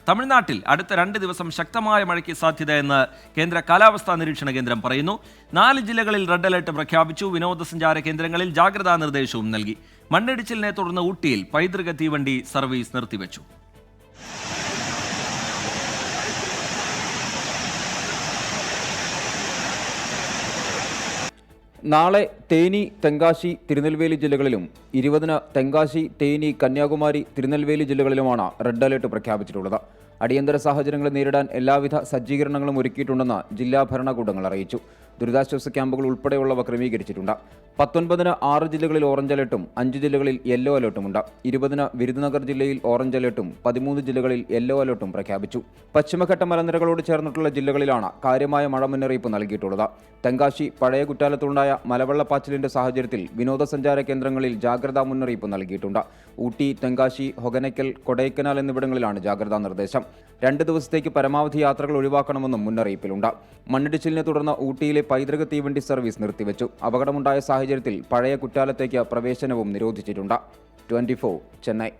തമിഴ്നാട്ടിൽ അടുത്ത 2 ദിവസം ശക്തമായ മഴയ്ക്ക് സാധ്യതയെന്ന് കേന്ദ്ര കാലാവസ്ഥാ നിരീക്ഷണ കേന്ദ്രം പറയുന്നു. 4 ജില്ലകളിൽ റെഡ് അലർട്ട് പ്രഖ്യാപിച്ചു. വിനോദസഞ്ചാര കേന്ദ്രങ്ങളിൽ ജാഗ്രതാ നിർദ്ദേശവും നൽകി. മണ്ണിടിച്ചിലിനെ തുടർന്ന് ഊട്ടിയിൽ പൈതൃക തീവണ്ടി സർവീസ് നിർത്തിവെച്ചു. നാളെ തേനി, തെങ്കാശി, തിരുനെൽവേലി ജില്ലകളിലും 20-ന് തെങ്കാശി, തേനി, കന്യാകുമാരി, തിരുനെൽവേലി ജില്ലകളിലുമാണ് റെഡ് അലർട്ട് പ്രഖ്യാപിച്ചിട്ടുള്ളത്. അടിയന്തര സാഹചര്യങ്ങൾ നേരിടാൻ എല്ലാവിധ സജ്ജീകരണങ്ങളും ഒരുക്കിയിട്ടുണ്ടെന്ന് ജില്ലാ ഭരണകൂടങ്ങൾ അറിയിച്ചു. ദുരിതാശ്വാസ ക്യാമ്പുകൾ ഉൾപ്പെടെയുള്ളവ ക്രമീകരിച്ചിട്ടുണ്ട്. 19-ന് 6 ജില്ലകളിൽ ഓറഞ്ച് അലർട്ടും 5 ജില്ലകളിൽ യെല്ലോ അലർട്ടുമുണ്ട്. 20-ന് വിരുദുനഗർ ജില്ലയിൽ ഓറഞ്ച് അലർട്ടും 13 ജില്ലകളിൽ യെല്ലോ അലർട്ടും പ്രഖ്യാപിച്ചു. പശ്ചിമഘട്ട മലനിരകളോട് ചേർന്നിട്ടുള്ള ജില്ലകളിലാണ് കാര്യമായ മഴ മുന്നറിയിപ്പ് നൽകിയിട്ടുള്ളത്. തെങ്കാശി പഴയ കുറ്റാലത്തുണ്ടായ മലവെള്ളപ്പാച്ചിലിന്റെ സാഹചര്യത്തിൽ വിനോദസഞ്ചാര കേന്ദ്രങ്ങളിൽ ജാഗ്രതാ മുന്നറിയിപ്പ് നൽകിയിട്ടുണ്ട്. ഊട്ടി, തെങ്കാശി, ഹൊഗനയ്ക്കൽ, കൊടൈക്കനാൽ എന്നിവിടങ്ങളിലാണ് ജാഗ്രതാ നിർദ്ദേശം. 2 ദിവസത്തേക്ക് പരമാവധി യാത്രകൾ ഒഴിവാക്കണമെന്നും മുന്നറിയിപ്പിലുണ്ട്. മണ്ണിടിച്ചിലിനെ തുടർന്ന് ഊട്ടിയിലെ പൈതൃക തീവണ്ടി സർവീസ് നിർത്തിവെച്ചു. അപകടമുണ്ടായ സാഹചര്യത്തിൽ പഴയ കുറ്റാലത്തേക്ക് പ്രവേശനവും നിരോധിച്ചിട്ടുണ്ട്. 24 ചെന്നൈ.